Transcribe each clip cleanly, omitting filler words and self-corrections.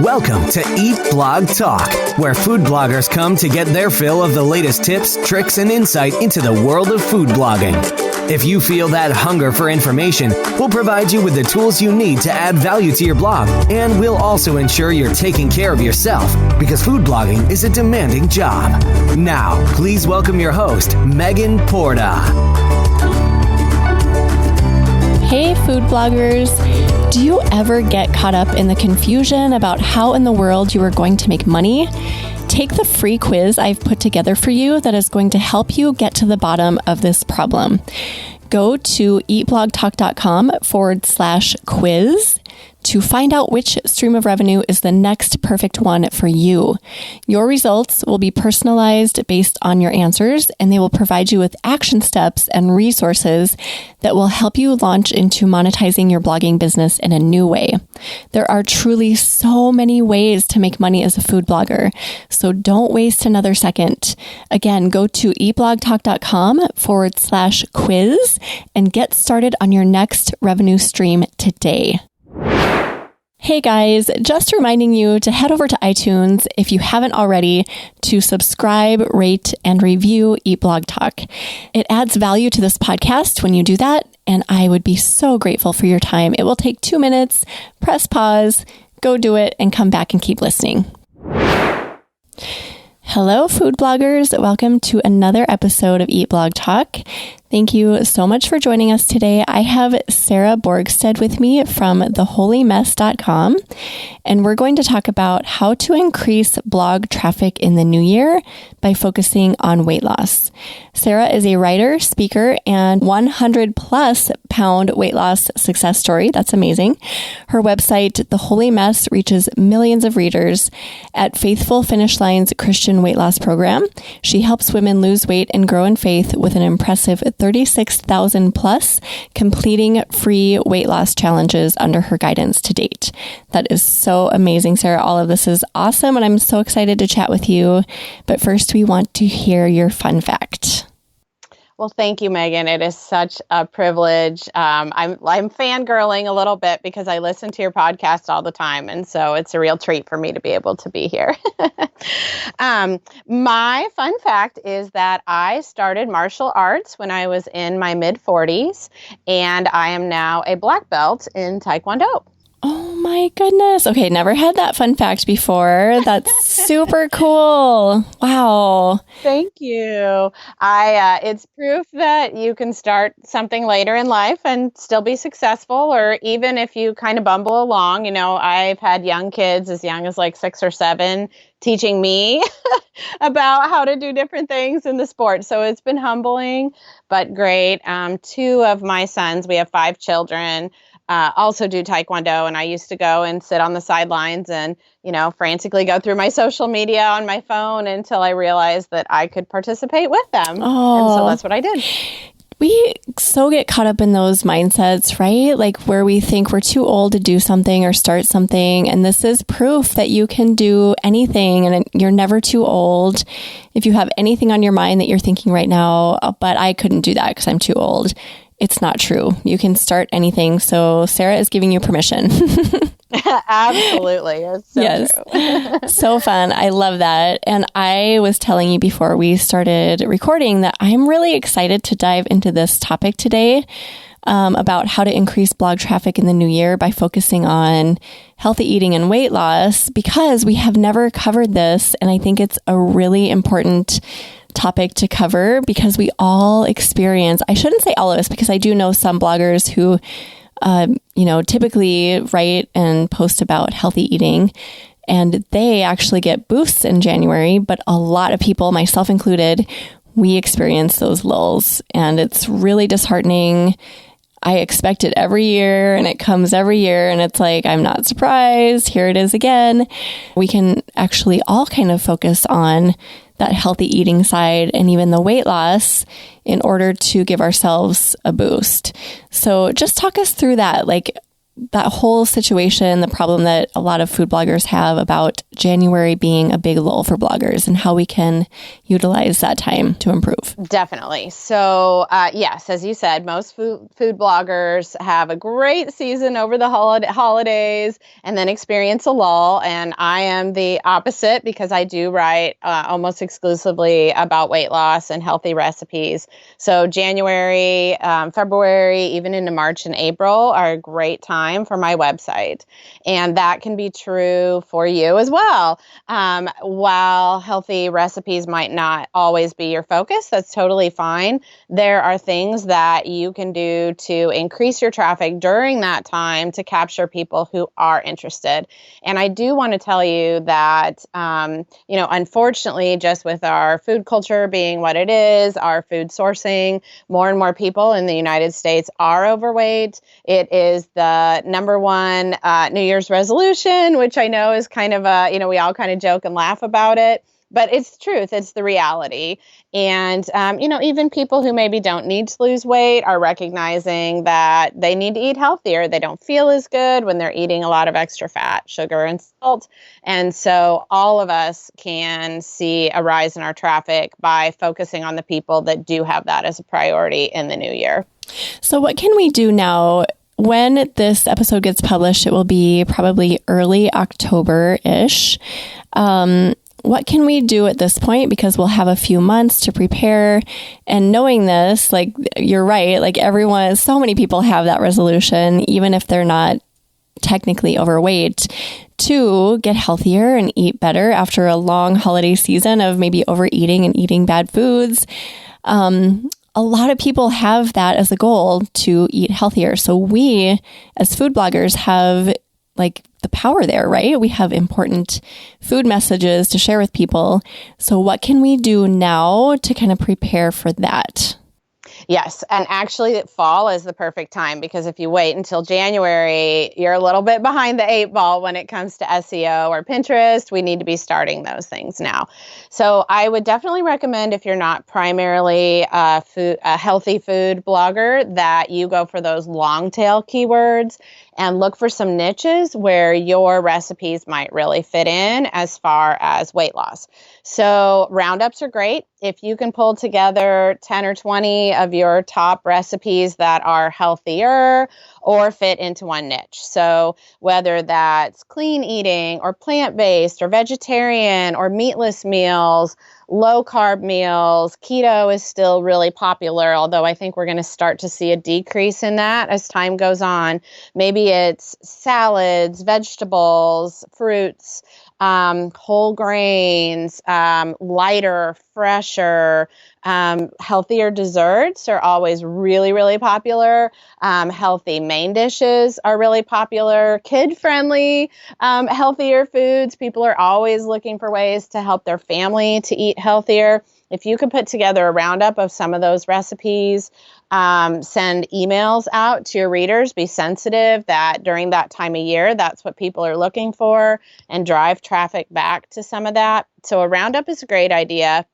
Welcome to Eat Blog Talk, where food bloggers come to get their fill of the latest tips, tricks, and insight into the world of food blogging. If you feel that hunger for information, we'll provide you with the tools you need to add value to your blog, and we'll also ensure you're taking care of yourself, because food blogging is a demanding job. Now, please welcome your host, Megan Porta. Hey, food bloggers. Do you ever get caught up in the confusion about how in the world you are going to make money? Take the free quiz I've put together for you that is going to help you get to the bottom of this problem. Go to eatblogtalk.com/quiz to find out which stream of revenue is the next perfect one for you. Your results will be personalized based on your answers, and they will provide you with action steps and resources that will help you launch into monetizing your blogging business in a new way. There are truly so many ways to make money as a food blogger, so don't waste another second. Again, go to eatblogtalk.com/quiz and get started on your next revenue stream today. Hey guys, just reminding you to head over to iTunes if you haven't already to subscribe, rate, and review Eat Blog Talk. It adds value to this podcast when you do that, and I would be so grateful for your time. It will take 2 minutes. Press pause, go do it, and come back and keep listening. Hello, food bloggers. Welcome to another episode of Eat Blog Talk. Thank you so much for joining us today. I have Sara Borgstede with me from theholymess.com, and we're going to talk about how to increase blog traffic in the new year by focusing on weight loss. Sara is a writer, speaker, and 100 plus pound weight loss success story. That's amazing. Her website, The Holy Mess, reaches millions of readers. At Faithful Finish Line's Christian weight loss program, she helps women lose weight and grow in faith with an impressive 36,000 plus completing free weight loss challenges under her guidance to date. That is so amazing, Sara. All of this is awesome, and I'm so excited to chat with you. But first, we want to hear your fun fact. Well, thank you, Megan. It is such a privilege. I'm fangirling a little bit because I listen to your podcast all the time, and so it's a real treat for me to be able to be here. My fun fact is that I started martial arts when I was in my mid-40s, and I am now a black belt in Taekwondo. Oh my goodness. Okay, never had that fun fact before. That's super cool. Wow. Thank you. It's proof that you can start something later in life and still be successful, or even if you kind of bumble along. You know, I've had young kids as young as like 6 or 7 teaching me about how to do different things in the sport. So it's been humbling, but great. 2 of my sons, we have 5 children, also do Taekwondo, and I used to go and sit on the sidelines and, you know, frantically go through my social media on my phone until I realized that I could participate with them. Oh. And so that's what I did. We so get caught up in those mindsets, right? Like where we think we're too old to do something or start something. And this is proof that you can do anything and you're never too old. If you have anything on your mind that you're thinking right now, but I couldn't do that because I'm too old, it's not true. You can start anything. So Sara is giving you permission. Absolutely. It's so yes. true. So fun. I love that. And I was telling you before we started recording that I'm really excited to dive into this topic today about how to increase blog traffic in the new year by focusing on healthy eating and weight loss, because we have never covered this. And I think it's a really important topic to cover because we all experience, I shouldn't say all of us, because I do know some bloggers who typically write and post about healthy eating, and they actually get boosts in January. But a lot of people, myself included, we experience those lulls, and it's really disheartening. I expect it every year, and it comes every year, and it's like, I'm not surprised. Here it is again. We can actually all kind of focus on that healthy eating side and even the weight loss in order to give ourselves a boost. So just talk us through that. Like, that whole situation, the problem that a lot of food bloggers have about January being a big lull for bloggers and how we can utilize that time to improve. Definitely. So, yes, as you said, most food bloggers have a great season over the holidays and then experience a lull. And I am the opposite because I do write almost exclusively about weight loss and healthy recipes. So January, February, even into March and April are a great time for my website. And that can be true for you as well. While healthy recipes might not always be your focus, that's totally fine. There are things that you can do to increase your traffic during that time to capture people who are interested. And I do want to tell you that, unfortunately, just with our food culture being what it is, our food sourcing, more and more people in the United States are overweight. It is the number one New Year's resolution, which I know is kind of we all kind of joke and laugh about it, but it's the truth. It's the reality. And, even people who maybe don't need to lose weight are recognizing that they need to eat healthier. They don't feel as good when they're eating a lot of extra fat, sugar, and salt. And so all of us can see a rise in our traffic by focusing on the people that do have that as a priority in the new year. So what can we do now? When this episode gets published, it will be probably early October-ish. What can we do at this point? Because we'll have a few months to prepare. And knowing this, like you're right, like so many people have that resolution, even if they're not technically overweight, to get healthier and eat better after a long holiday season of maybe overeating and eating bad foods. A lot of people have that as a goal to eat healthier. So we, as food bloggers, have like the power there, right? We have important food messages to share with people. So what can we do now to kind of prepare for that? Yes. And actually, fall is the perfect time because if you wait until January, you're a little bit behind the 8 ball when it comes to SEO or Pinterest. We need to be starting those things now. So I would definitely recommend, if you're not primarily a healthy food blogger, that you go for those long tail keywords and look for some niches where your recipes might really fit in as far as weight loss. So roundups are great. If you can pull together 10 or 20 of your top recipes that are healthier or fit into one niche. So whether that's clean eating or plant-based or vegetarian or meatless meals, low carb meals, keto is still really popular, although I think we're going to start to see a decrease in that as time goes on. Maybe it's salads, vegetables, fruits, whole grains, lighter, fresher, healthier desserts are always really, really popular. Healthy main dishes are really popular. Kid-friendly, healthier foods. People are always looking for ways to help their family to eat healthier. If you could put together a roundup of some of those recipes, send emails out to your readers, be sensitive that during that time of year, that's what people are looking for, and drive traffic back to some of that. So a roundup is a great idea.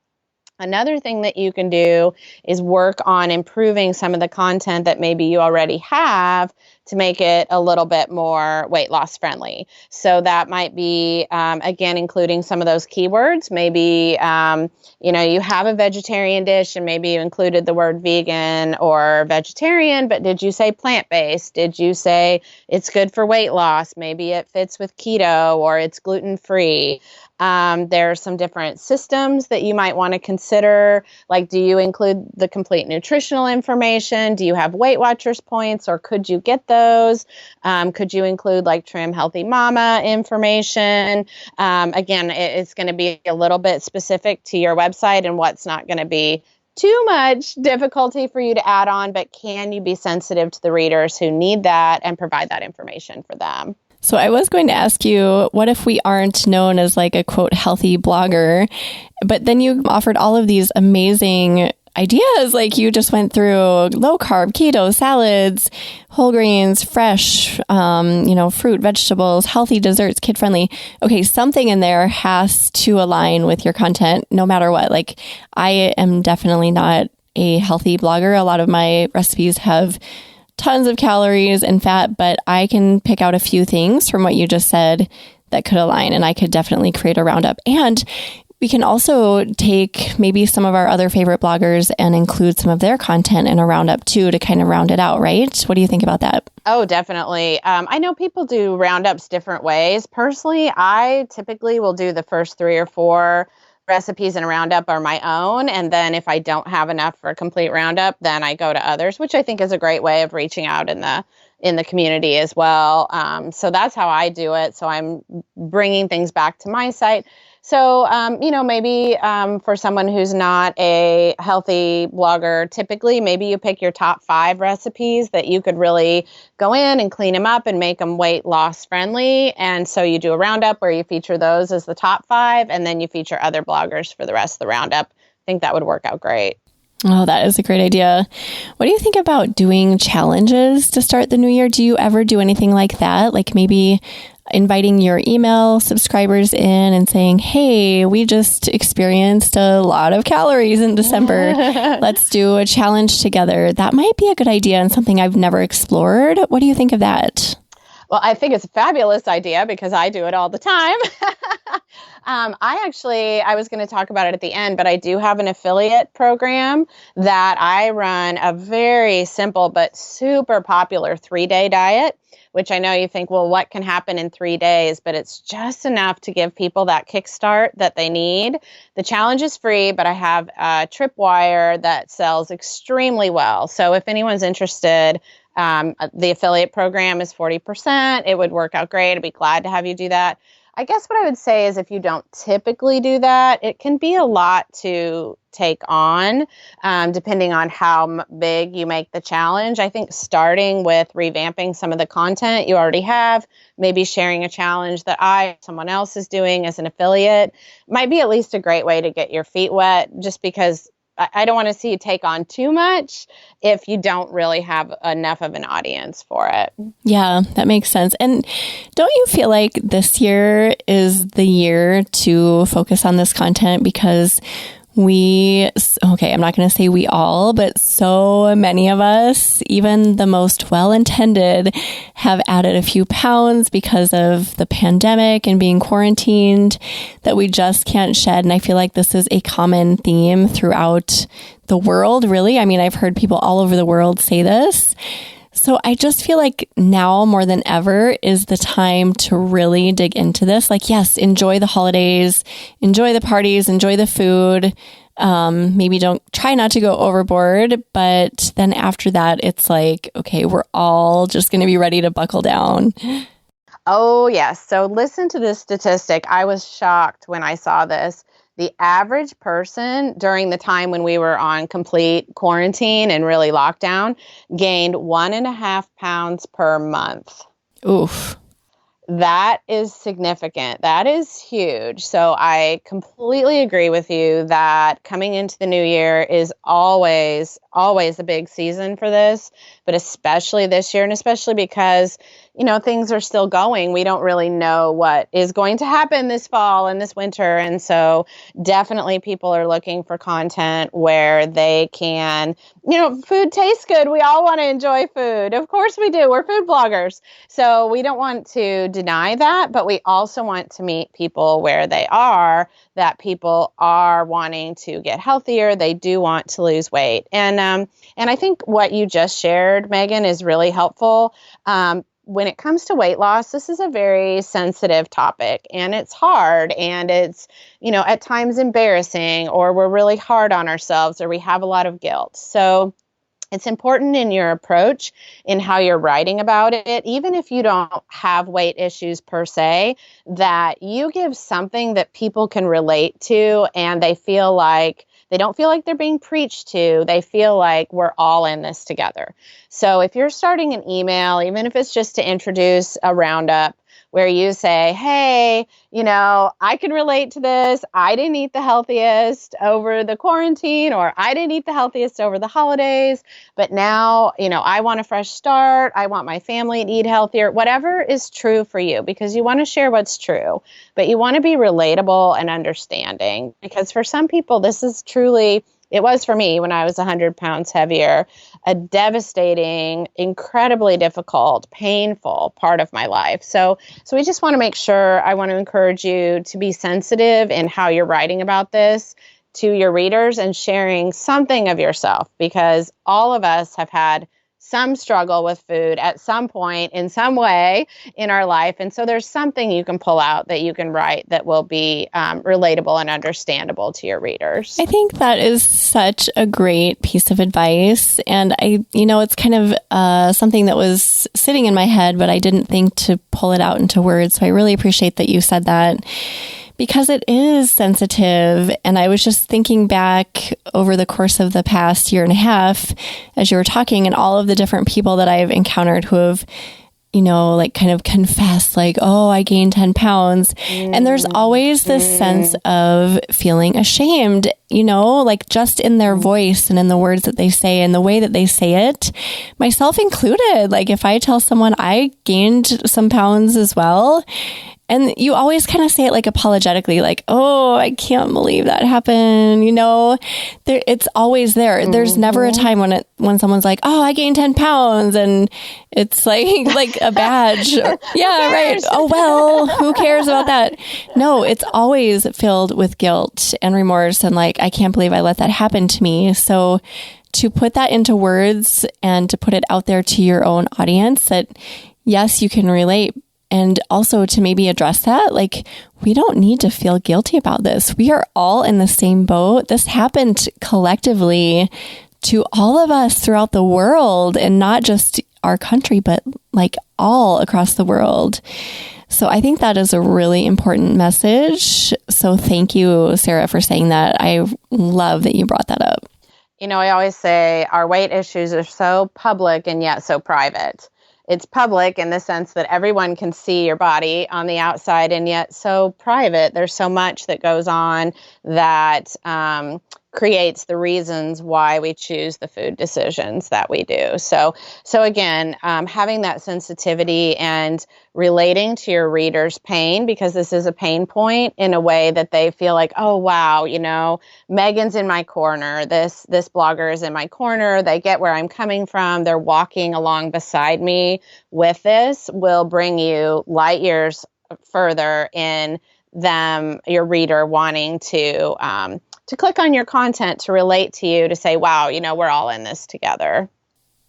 Another thing that you can do is work on improving some of the content that maybe you already have to make it a little bit more weight loss friendly. So that might be, again, including some of those keywords. Maybe, you have a vegetarian dish and maybe you included the word vegan or vegetarian, but did you say plant-based? Did you say it's good for weight loss? Maybe it fits with keto or it's gluten-free. There are some different systems that you might want to consider. Like, do you include the complete nutritional information? Do you have Weight Watchers points, or could you get those? Could you include like Trim Healthy Mama information? Again, it's going to be a little bit specific to your website and what's not going to be too much difficulty for you to add on, but can you be sensitive to the readers who need that and provide that information for them? So I was going to ask you, what if we aren't known as like a quote healthy blogger, but then you offered all of these amazing ideas, like you just went through low carb, keto, salads, whole grains, fresh, fruit, vegetables, healthy desserts, kid friendly. Okay, something in there has to align with your content no matter what. Like I am definitely not a healthy blogger. A lot of my recipes have tons of calories and fat, but I can pick out a few things from what you just said that could align, and I could definitely create a roundup. And we can also take maybe some of our other favorite bloggers and include some of their content in a roundup too, to kind of round it out, right? What do you think about that? Oh, definitely. I know people do roundups different ways. Personally, I typically will do the first 3 or 4 recipes in a roundup are my own. And then if I don't have enough for a complete roundup, then I go to others, which I think is a great way of reaching out in the community as well. So that's how I do it. So I'm bringing things back to my site. So, maybe for someone who's not a healthy blogger, typically maybe you pick your top 5 recipes that you could really go in and clean them up and make them weight loss friendly. And so you do a roundup where you feature those as the top 5, and then you feature other bloggers for the rest of the roundup. I think that would work out great. Oh, that is a great idea. What do you think about doing challenges to start the new year? Do you ever do anything like that? Like maybe inviting your email subscribers in and saying, hey, we just experienced a lot of calories in December. Let's do a challenge together. That might be a good idea and something I've never explored. What do you think of that? Well, I think it's a fabulous idea because I do it all the time. I was going to talk about it at the end, but I do have an affiliate program that I run a very simple but super popular 3-day diet, which I know you think, well, what can happen in 3 days? But it's just enough to give people that kickstart that they need. The challenge is free, but I have a tripwire that sells extremely well. So if anyone's interested, the affiliate program is 40%. It would work out great. I'd be glad to have you do that. I guess what I would say is if you don't typically do that, it can be a lot to take on, depending on how big you make the challenge. I think starting with revamping some of the content you already have, maybe sharing a challenge that someone else is doing as an affiliate, might be at least a great way to get your feet wet, just because I don't want to see you take on too much if you don't really have enough of an audience for it. Yeah, that makes sense. And don't you feel like this year is the year to focus on this content because I'm not going to say we all, but so many of us, even the most well-intended, have added a few pounds because of the pandemic and being quarantined that we just can't shed. And I feel like this is a common theme throughout the world, really. I mean, I've heard people all over the world say this. So I just feel like now more than ever is the time to really dig into this. Like, yes, enjoy the holidays, enjoy the parties, enjoy the food. Maybe don't try not to go overboard, but then after that, it's like, okay, we're all just going to be ready to buckle down. Oh, yes. So listen to this statistic. I was shocked when I saw this. The average person during the time when we were on complete quarantine and really lockdown gained 1.5 pounds per month. Oof. That is significant. That is huge. So I completely agree with you that coming into the new year is always a big season for this, but especially this year, and especially because, things are still going. We don't really know what is going to happen this fall and this winter. And so definitely people are looking for content where they can, food tastes good. We all want to enjoy food. Of course we do. We're food bloggers. So we don't want to deny that, but we also want to meet people where they are, that people are wanting to get healthier. They do want to lose weight. And I think what you just shared, Megan, is really helpful. When it comes to weight loss, this is a very sensitive topic, and it's hard, and it's, at times embarrassing, or we're really hard on ourselves, or we have a lot of guilt. So it's important in your approach, in how you're writing about it, even if you don't have weight issues per se, that you give something that people can relate to, and they don't feel like they're being preached to. They feel like we're all in this together. So if you're starting an email, even if it's just to introduce a roundup where you say, hey, I can relate to this. I didn't eat the healthiest over the quarantine, or I didn't eat the healthiest over the holidays, but now, I want a fresh start. I want my family to eat healthier, whatever is true for you, because you want to share what's true, but you want to be relatable and understanding, because for some people, this is truly, it was for me when I was 100 pounds heavier, a devastating, incredibly difficult, painful part of my life. So we just want to make sure, I want to encourage you to be sensitive in how you're writing about this to your readers and sharing something of yourself, because all of us have had some struggle with food at some point in some way in our life. And so there's something you can pull out that you can write that will be relatable and understandable to your readers. I think that is such a great piece of advice. And it's kind of something that was sitting in my head, but I didn't think to pull it out into words. So I really appreciate that you said that, because it is sensitive. And I was just thinking back over the course of the past year and a half, as you were talking, and all of the different people that I've encountered who have, kind of confessed, like, oh, I gained 10 pounds. And there's always this sense of feeling ashamed, like just in their voice and in the words that they say and the way that they say it, myself included. Like if I tell someone I gained some pounds as well, and you always kind of say it like apologetically, like, oh, I can't believe that happened. It's always there. There's never a time when someone's like, oh, I gained 10 pounds. And it's like a badge. Yeah, right. Oh, well, who cares about that? No, it's always filled with guilt and remorse. And like, I can't believe I let that happen to me. So to put that into words and to put it out there to your own audience that, yes, you can relate. And also to maybe address that, like, we don't need to feel guilty about this. We are all in the same boat. This happened collectively to all of us throughout the world, and not just our country, but like all across the world. So I think that is a really important message. So thank you, Sara, for saying that. I love that you brought that up. I always say our weight issues are so public and yet so private. It's public in the sense that everyone can see your body on the outside, and yet so private. There's so much that goes on that creates the reasons why we choose the food decisions that we do. So again, having that sensitivity and relating to your reader's pain, because this is a pain point, in a way that they feel like, oh, wow, Megan's in my corner. This blogger is in my corner. They get where I'm coming from. They're walking along beside me with this, will bring you light years further in them, your reader, wanting to click on your content, to relate to you, to say, wow, we're all in this together.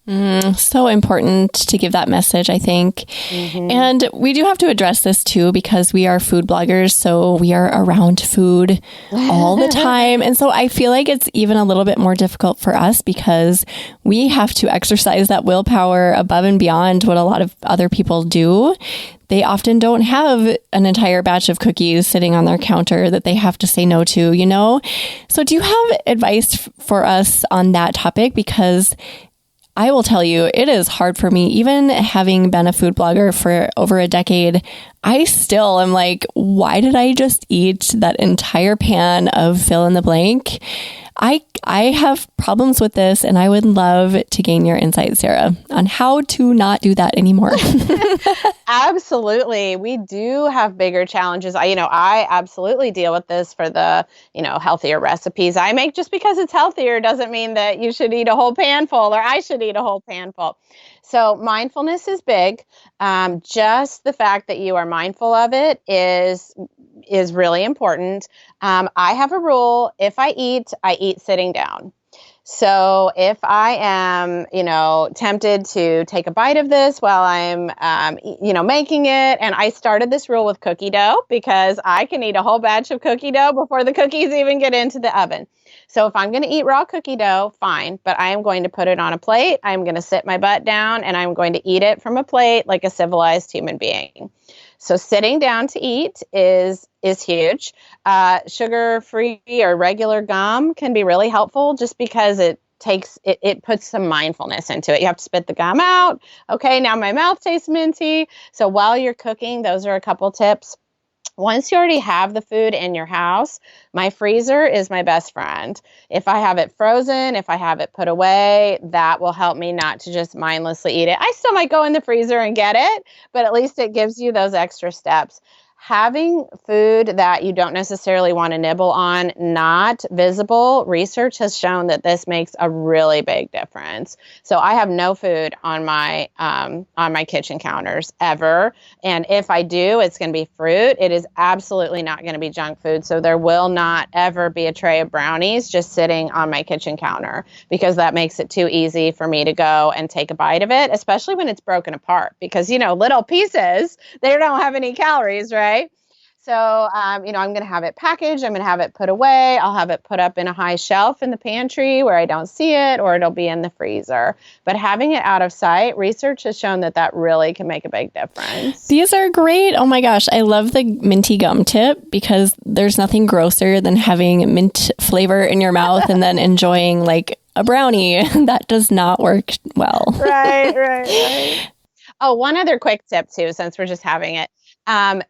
So important to give that message, I think. And we do have to address this too, because we are food bloggers. So we are around food all the time. And so I feel like it's even a little bit more difficult for us, because we have to exercise that willpower above and beyond what a lot of other people do. They often don't have an entire batch of cookies sitting on their counter that they have to say no to, So do you have advice for us on that topic? Because I will tell you, it is hard for me, even having been a food blogger for over a decade. I still am like, why did I just eat that entire pan of fill in the blank? I have problems with this, and I would love to gain your insight, Sara, on how to not do that anymore. Absolutely. We do have bigger challenges. I absolutely deal with this for the, healthier recipes I make. Just because it's healthier doesn't mean that you should eat a whole pan full, or I should eat a whole pan full. So mindfulness is big. Just the fact that you are mindful of it is really important. I have a rule. If I eat sitting down. So if I am, tempted to take a bite of this while I'm, making it, and I started this rule with cookie dough, because I can eat a whole batch of cookie dough before the cookies even get into the oven. So if I'm going to eat raw cookie dough, fine, but I am going to put it on a plate. I'm going to sit my butt down, and I'm going to eat it from a plate like a civilized human being. So sitting down to eat is huge. Sugar-free or regular gum can be really helpful, just because it puts some mindfulness into it. You have to spit the gum out. Okay, now my mouth tastes minty. So while you're cooking, those are a couple tips. Once you already have the food in your house, my freezer is my best friend. If I have it frozen, if I have it put away, that will help me not to just mindlessly eat it. I still might go in the freezer and get it, but at least it gives you those extra steps. having food that you don't necessarily want to nibble on not visible, research has shown that this makes a really big difference. So I have no food on my kitchen counters ever. And if I do, it's going to be fruit. It is absolutely not going to be junk food. So there will not ever be a tray of brownies just sitting on my kitchen counter, because that makes it too easy for me to go and take a bite of it, especially when it's broken apart, because, little pieces, they don't have any calories, right? So, I'm going to have it packaged. I'm going to have it put away. I'll have it put up in a high shelf in the pantry where I don't see it, or it'll be in the freezer. But having it out of sight, research has shown that really can make a big difference. These are great. Oh my gosh. I love the minty gum tip, because there's nothing grosser than having mint flavor in your mouth and then enjoying like a brownie. That does not work well. Right. Oh, one other quick tip too, since we're just having it. When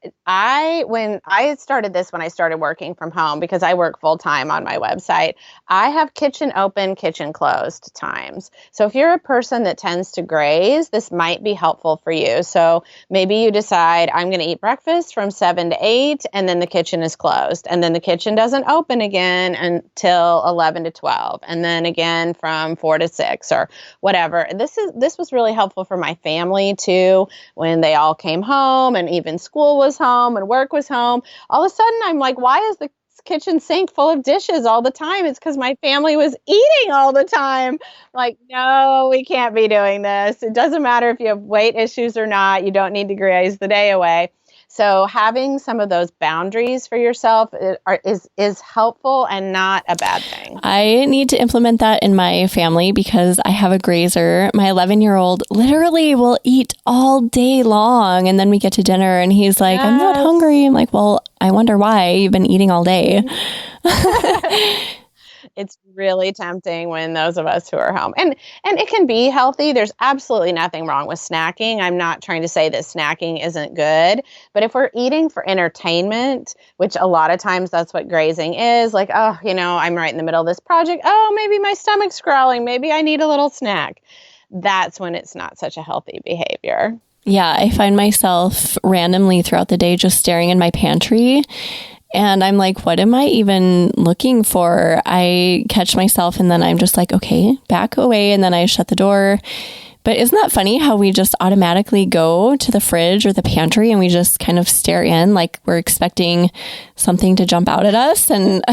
I started working from home, because I work full time on my website, I have kitchen open, kitchen closed times. So if you're a person that tends to graze, this might be helpful for you. So maybe you decide, I'm going to eat breakfast from 7 to 8, and then the kitchen is closed, and then the kitchen doesn't open again until 11 to 12, and then again from 4 to 6 or whatever. This was really helpful for my family too, when they all came home and even school was home and work was home. All of a sudden, I'm like, why is the kitchen sink full of dishes all the time? It's because my family was eating all the time. Like, no, we can't be doing this. It doesn't matter if you have weight issues or not. You don't need to graze the day away. So having some of those boundaries for yourself is helpful and not a bad thing. I need to implement that in my family, because I have a grazer. My 11-year-old literally will eat all day long, and then we get to dinner and he's like, I'm not hungry. I'm like, well, I wonder why. You've been eating all day. It's really tempting when those of us who are home, and it can be healthy. There's absolutely nothing wrong with snacking. I'm not trying to say that snacking isn't good, but if we're eating for entertainment, which a lot of times that's what grazing is, like, oh, I'm right in the middle of this project. Oh, maybe my stomach's growling. Maybe I need a little snack. That's when it's not such a healthy behavior. Yeah, I find myself randomly throughout the day just staring in my pantry. And I'm like, what am I even looking for? I catch myself and then I'm just like, okay, back away. And then I shut the door. But isn't that funny how we just automatically go to the fridge or the pantry and we just kind of stare in like we're expecting something to jump out at us and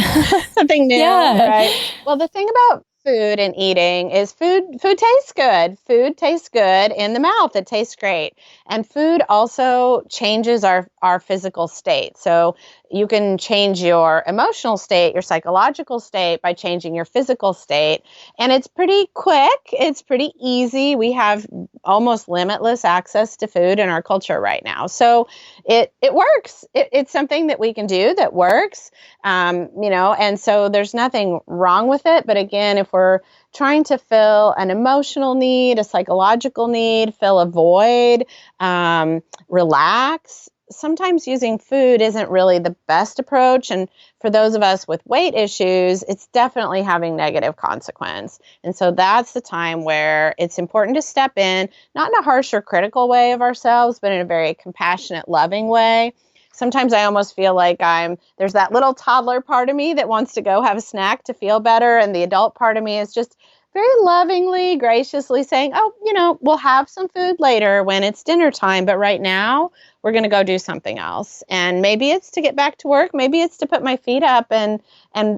something new, yeah. Right? Well, the thing about food and eating is food tastes good. Food tastes good in the mouth. It tastes great. And food also changes our physical state. So you can change your emotional state, your psychological state by changing your physical state. And it's pretty quick. It's pretty easy. We have almost limitless access to food in our culture right now. So it works. It's something that we can do that works, and so there's nothing wrong with it. But again, if we're trying to fill an emotional need, a psychological need, fill a void, relax, sometimes using food isn't really the best approach. And for those of us with weight issues, it's definitely having negative consequence. And so that's the time where it's important to step in, not in a harsh or critical way of ourselves, but in a very compassionate, loving way. Sometimes I almost feel like there's that little toddler part of me that wants to go have a snack to feel better. And the adult part of me is just very lovingly, graciously saying, oh, we'll have some food later when it's dinner time. But right now we're going to go do something else. And maybe it's to get back to work. Maybe it's to put my feet up and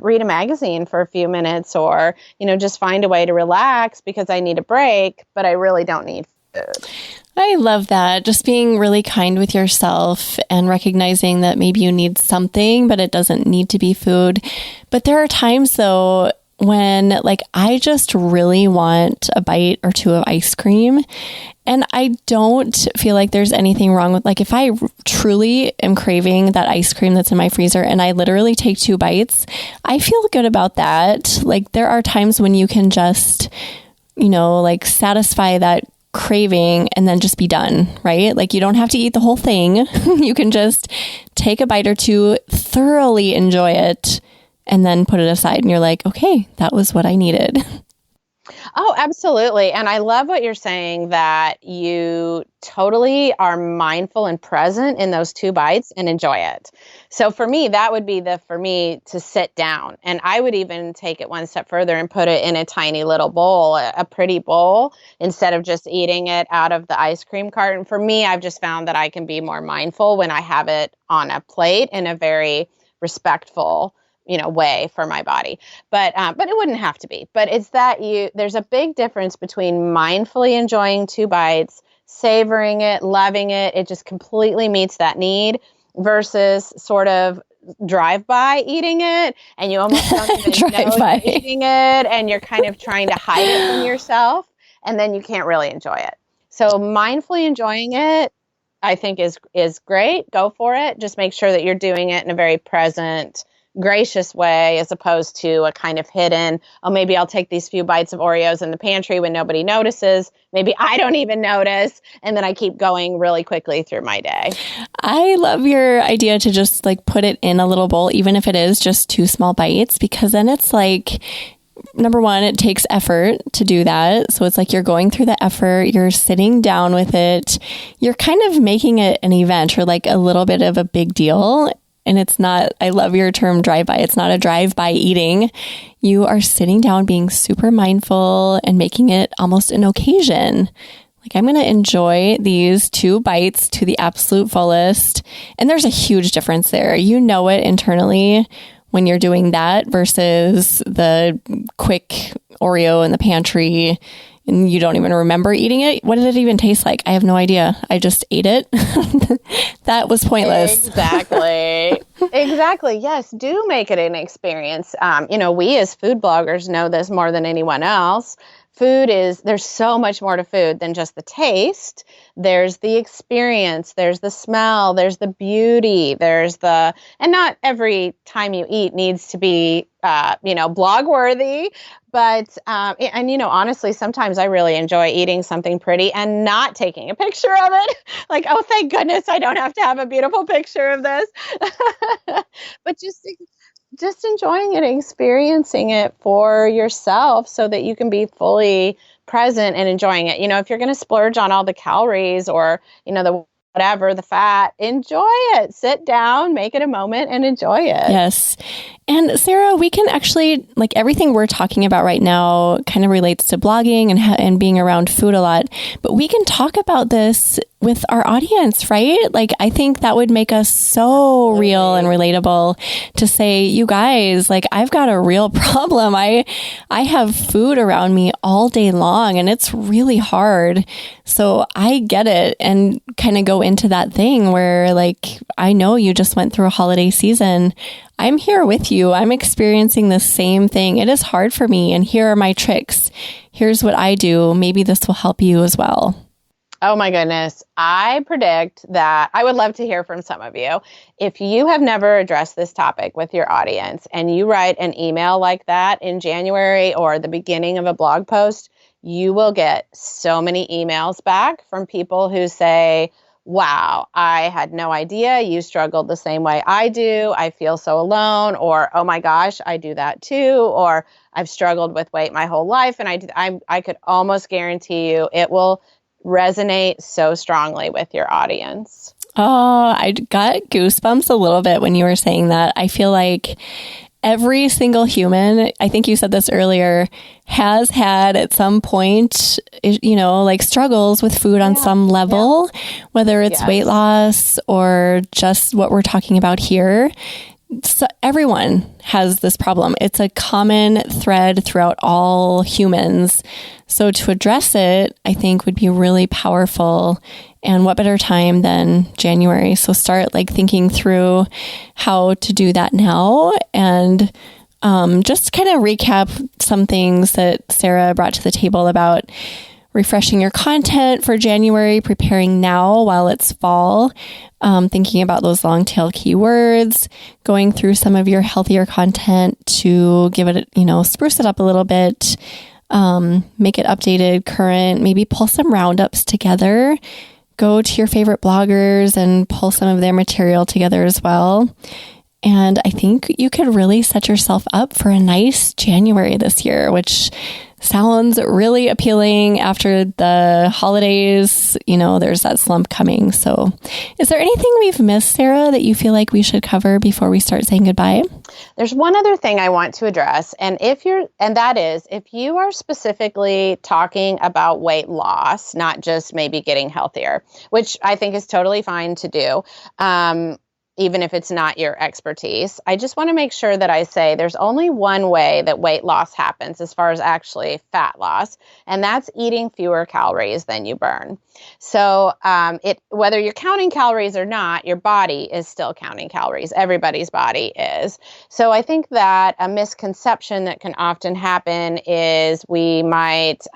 read a magazine for a few minutes, or, just find a way to relax because I need a break, but I really don't need food. I love that. Just being really kind with yourself and recognizing that maybe you need something, but it doesn't need to be food. But there are times though, when I just really want a bite or two of ice cream, and I don't feel like there's anything wrong with, if I truly am craving that ice cream that's in my freezer and I literally take 2 bites, I feel good about that. There are times when you can just, satisfy that craving and then just be done, right? You don't have to eat the whole thing. You can just take a bite or two, thoroughly enjoy it, and then put it aside and you're like, okay, that was what I needed. Oh, absolutely. And I love what you're saying, that you totally are mindful and present in those 2 bites and enjoy it. So for me, that would be for me to sit down. And I would even take it one step further and put it in a tiny little bowl, a pretty bowl, instead of just eating it out of the ice cream carton. For me, I've just found that I can be more mindful when I have it on a plate in a very respectful way for my body. But it wouldn't have to be. But it's that there's a big difference between mindfully enjoying 2 bites, savoring it, loving it. It just completely meets that need, versus sort of drive-by eating it, and you almost don't even know you're eating it, and you're kind of trying to hide it from yourself, and then you can't really enjoy it. So mindfully enjoying it, I think is great. Go for it. Just make sure that you're doing it in a very present, gracious way, as opposed to a kind of hidden, oh, maybe I'll take these few bites of Oreos in the pantry when nobody notices. Maybe I don't even notice. And then I keep going really quickly through my day. I love your idea to just put it in a little bowl, even if it is just 2 small bites, because then it's number one, it takes effort to do that. So it's you're going through the effort, you're sitting down with it, you're kind of making it an event, or a little bit of a big deal. And it's not, I love your term drive-by. It's not a drive-by eating. You are sitting down, being super mindful and making it almost an occasion. I'm going to enjoy these 2 bites to the absolute fullest. And there's a huge difference there. You know it internally when you're doing that versus the quick Oreo in the pantry and you don't even remember eating it. What did it even taste like? I have no idea. I just ate it. That was pointless. Exactly. Exactly. Yes. Do make it an experience. We as food bloggers know this more than anyone else. There's so much more to food than just the taste. There's the experience, there's the smell, there's the beauty, and not every time you eat needs to be, blog worthy. But, honestly, sometimes I really enjoy eating something pretty and not taking a picture of it. Oh, thank goodness I don't have to have a beautiful picture of this. But just enjoying it, experiencing it for yourself so that you can be fully present and enjoying it. If you're going to splurge on all the calories or, the fat, enjoy it. Sit down, make it a moment and enjoy it. Yes. And Sara, we can actually, everything we're talking about right now kind of relates to blogging and being around food a lot, but we can talk about this with our audience, right? I think that would make us so real and relatable to say, you guys, I've got a real problem. I have food around me all day long and it's really hard. So I get it, and kind of go into that thing where I know you just went through a holiday season. I'm here with you. I'm experiencing the same thing. It is hard for me, and here are my tricks. Here's what I do. Maybe this will help you as well. Oh my goodness. I predict that I would love to hear from some of you. If you have never addressed this topic with your audience and you write an email like that in January or the beginning of a blog post, you will get so many emails back from people who say, wow, I had no idea you struggled the same way I do. I feel so alone. Or, oh my gosh, I do that too. Or I've struggled with weight my whole life. And I could almost guarantee you it will resonate so strongly with your audience. Oh, I got goosebumps a little bit when you were saying that. I feel like every single human, I think you said this earlier, has had at some point, struggles with food on some level, whether it's weight loss or just what we're talking about here. So everyone has this problem. It's a common thread throughout all humans. So to address it, I think would be really powerful. And what better time than January? So start thinking through how to do that now. And just kind of recap some things that Sara brought to the table about refreshing your content for January, preparing now while it's fall, thinking about those long tail keywords, going through some of your healthier content to give it, spruce it up a little bit, make it updated, current, maybe pull some roundups together, go to your favorite bloggers and pull some of their material together as well. And I think you could really set yourself up for a nice January this year, which sounds really appealing after the holidays. There's that slump coming. So is there anything we've missed, Sara, that you feel like we should cover before we start saying goodbye? There's one other thing I want to address, and that is if you are specifically talking about weight loss, not just maybe getting healthier, which I think is totally fine to do. Even if it's not your expertise, I just want to make sure that I say there's only one way that weight loss happens as far as actually fat loss, and that's eating fewer calories than you burn. So whether you're counting calories or not, your body is still counting calories. Everybody's body is. So I think that a misconception that can often happen is we might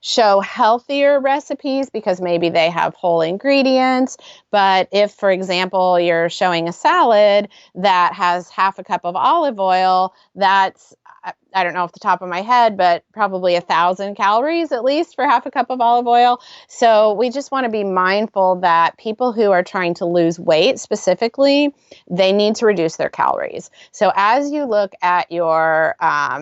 show healthier recipes because maybe they have whole ingredients. But if, for example, you're showing a salad that has half a cup of olive oil, that's, I don't know off the top of my head, but probably 1,000 calories at least for half a cup of olive oil. So we just want to be mindful that people who are trying to lose weight specifically, they need to reduce their calories. So as you look at your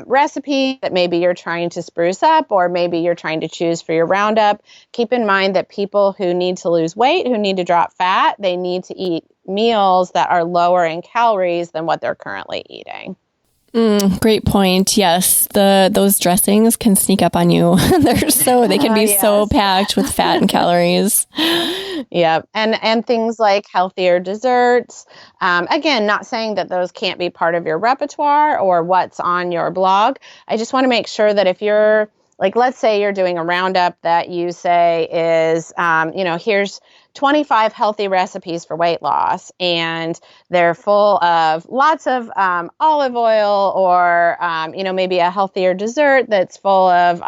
recipe that maybe you're trying to spruce up, or maybe you're trying to choose for your roundup, keep in mind that people who need to lose weight, who need to drop fat, they need to eat meals that are lower in calories than what they're currently eating. Great point. Yes, those dressings can sneak up on you. They can be yes. so packed with fat and calories. Yeah, and things like healthier desserts. Again, not saying that those can't be part of your repertoire or what's on your blog. I just want to make sure that if you're let's say you're doing a roundup that you say is, here's 25 healthy recipes for weight loss, and they're full of lots of olive oil or, maybe a healthier dessert that's full of,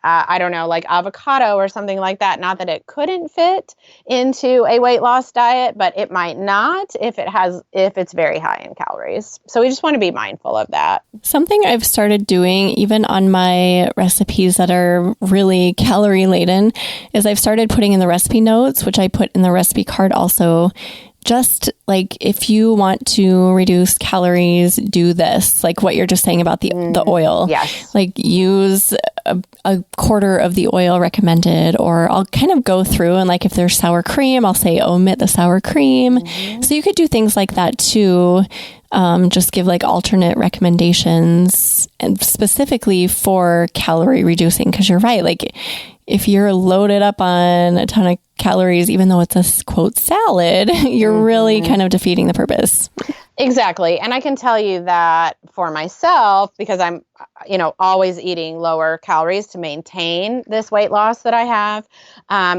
like avocado or something like that. Not that it couldn't fit into a weight loss diet, but it might not if it's very high in calories. So we just want to be mindful of that. Something I've started doing, even on my recipes that are really calorie laden, is I've started putting in the recipe notes, which I put in the recipe card also. Just like if you want to reduce calories, do this. Like what you're just saying about the oil. Yes. Like use a quarter of the oil recommended, or I'll kind of go through and if there's sour cream, I'll say omit the sour cream. Mm-hmm. So you could do things like that too. Just give alternate recommendations, and specifically for calorie reducing, because you're right. If you're loaded up on a ton of calories, even though it's a quote salad, you're really kind of defeating the purpose. Exactly. And I can tell you that for myself, because I'm, always eating lower calories to maintain this weight loss that I have.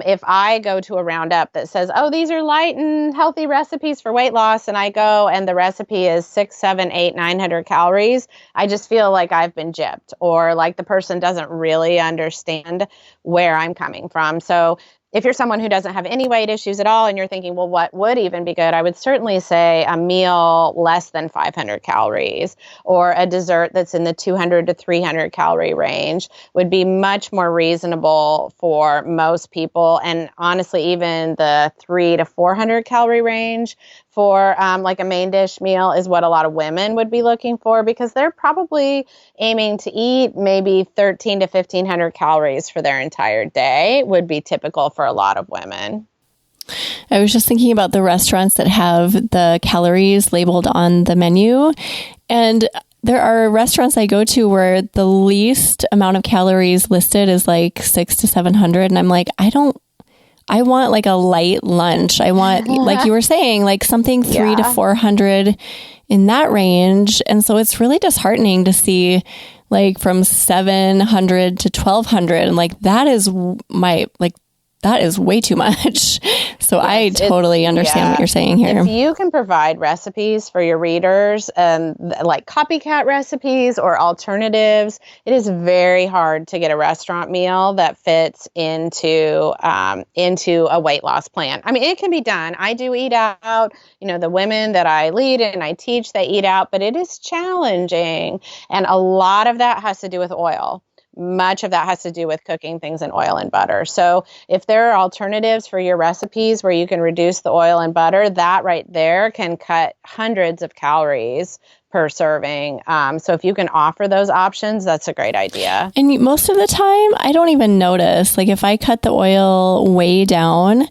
If I go to a roundup that says, oh, these are light and healthy recipes for weight loss, and I go and the recipe is 600, 700, 800, 900 calories, I just feel like I've been gypped, or like the person doesn't really understand where I'm coming from. So if you're someone who doesn't have any weight issues at all and you're thinking, well, what would even be good? I would certainly say a meal less than 500 calories or a dessert that's in the 200 to 300 calorie range would be much more reasonable for most people. And honestly, even the 300 to 400 calorie range for a main dish meal is what a lot of women would be looking for, because they're probably aiming to eat maybe 1,300 to 1,500 calories for their entire day would be typical for a lot of women. I was just thinking about the restaurants that have the calories labeled on the menu, and there are restaurants I go to where the least amount of calories listed is 600 to 700, and I'm like, I want a light lunch. I want, like you were saying, something 300 to 400 in that range. And so it's really disheartening to see from 700 to 1,200. And that is way too much. So yes, I totally understand what you're saying here. If you can provide recipes for your readers, copycat recipes or alternatives, it is very hard to get a restaurant meal that fits into a weight loss plan. I mean, it can be done. I do eat out. The women that I lead and I teach, they eat out, but it is challenging. And a lot of that has to do with oil. much of that has to do with cooking things in oil and butter. So if there are alternatives for your recipes where you can reduce the oil and butter, that right there can cut hundreds of calories per serving. So if you can offer those options, that's a great idea. And most of the time, I don't even notice. Like if I cut the oil way down,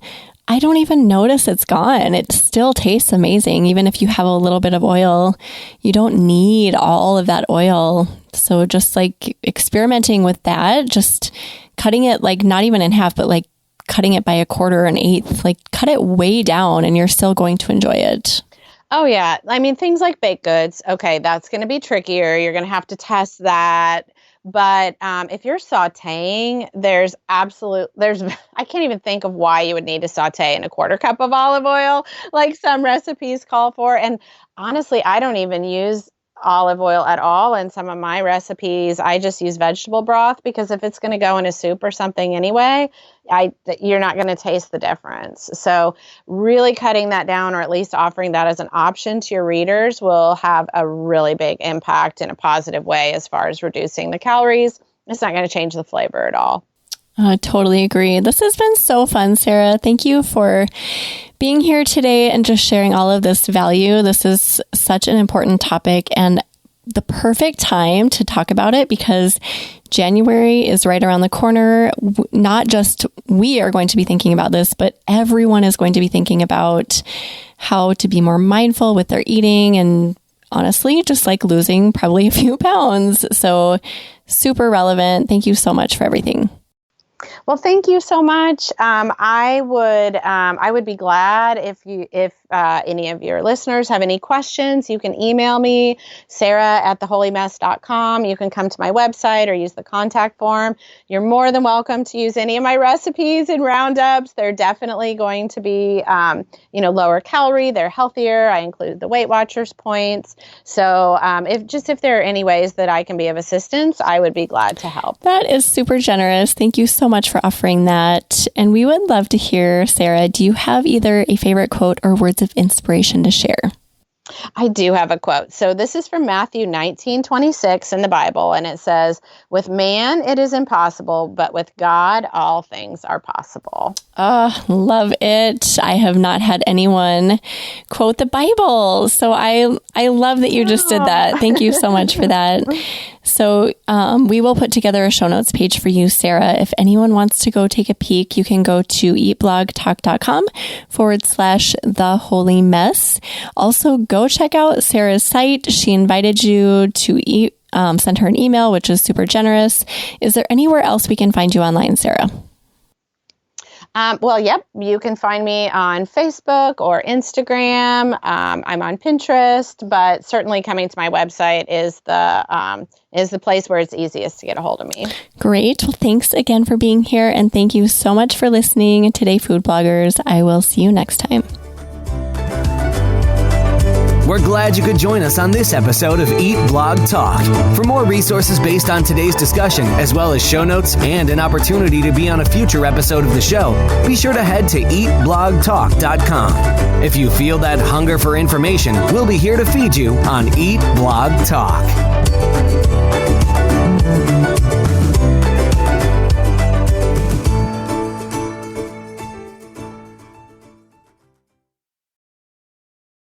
I don't even notice it's gone. It still tastes amazing. Even if you have a little bit of oil, you don't need all of that oil. So just like experimenting with that, just cutting it like not even in half, but like cutting it by a quarter, an eighth, like cut it way down and you're still going to enjoy it. Oh, yeah. I mean, things like baked goods. Okay, that's going to be trickier. You're going to have to test that. But if you're sauteing, I can't even think of why you would need to saute in a quarter cup of olive oil, like some recipes call for. And honestly, I don't even use olive oil at all in some of my recipes. I just use vegetable broth because if it's going to go in a soup or something anyway, you're not going to taste the difference. So really cutting that down, or at least offering that as an option to your readers, will have a really big impact in a positive way as far as reducing the calories. It's not going to change the flavor at all. I totally agree. This has been so fun, Sara. Thank you for being here today and just sharing all of this value. This is such an important topic and the perfect time to talk about it because January is right around the corner. Not just we are going to be thinking about this, but everyone is going to be thinking about how to be more mindful with their eating and honestly, just like losing probably a few pounds. So super relevant. Thank you so much for everything. Well, thank you so much. I would be glad if any of your listeners have any questions. You can email me, Sara@theholymess.com. You can come to my website or use the contact form. You're more than welcome to use any of my recipes and roundups. They're definitely going to be, lower calorie. They're healthier. I include the Weight Watchers points. So if there are any ways that I can be of assistance, I would be glad to help. That is super generous. Thank you so much for offering that. And we would love to hear, Sara, do you have either a favorite quote or words of inspiration to share? I do have a quote. So this is from Matthew 19:26 in the Bible, and it says, "With man it is impossible, but with God all things are possible." Oh, love it. I have not had anyone quote the Bible. So I love that you just did that. Thank you so much for that. So we will put together a show notes page for you, Sara. If anyone wants to go take a peek, you can go to eatblogtalk.com/theholymess. Also, go check out Sara's site. She invited you to send her an email, which is super generous. Is there anywhere else we can find you online, Sara? Yep. You can find me on Facebook or Instagram. I'm on Pinterest, but certainly coming to my website is the place where it's easiest to get a hold of me. Great. Well, thanks again for being here. And thank you so much for listening today, food bloggers. I will see you next time. We're glad you could join us on this episode of Eat Blog Talk. For more resources based on today's discussion, as well as show notes and an opportunity to be on a future episode of the show, be sure to head to eatblogtalk.com. If you feel that hunger for information, we'll be here to feed you on Eat Blog Talk.